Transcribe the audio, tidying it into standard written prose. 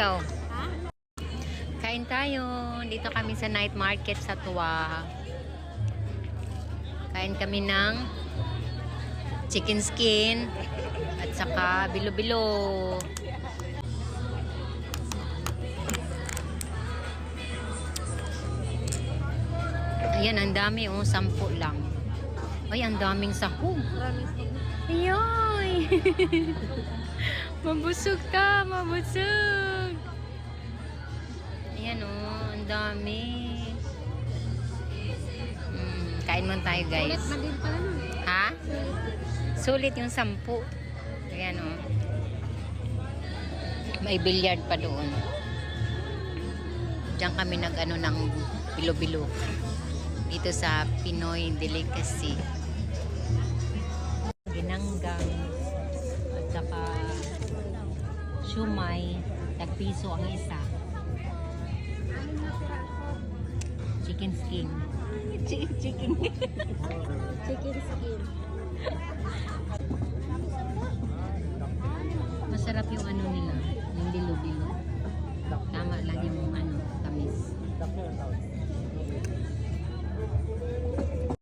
ikaw? Kain tayo. Dito kami sa night market sa Tuwa. Kain kami ng chicken skin at saka bilo-bilo. Ayan, ang dami. 10 lang. Ay, ang daming sahog. Ayoy! Mabusog ka, mabusog. Ayan ang dami. Kain mo tayo, guys. Sulit na din pala nun. Ha? Sulit yung 10. Ayan May billiard pa doon. Diyan kami nag-ano ng bilo-bilo. Dito sa Pinoy Delicacy. Ginanggang at saka shumai, tag-piso ang isa. Chicken skin. Chicken skin. Masarap yung ano nila, yung bilo-bilo. Tama lang yung tamis.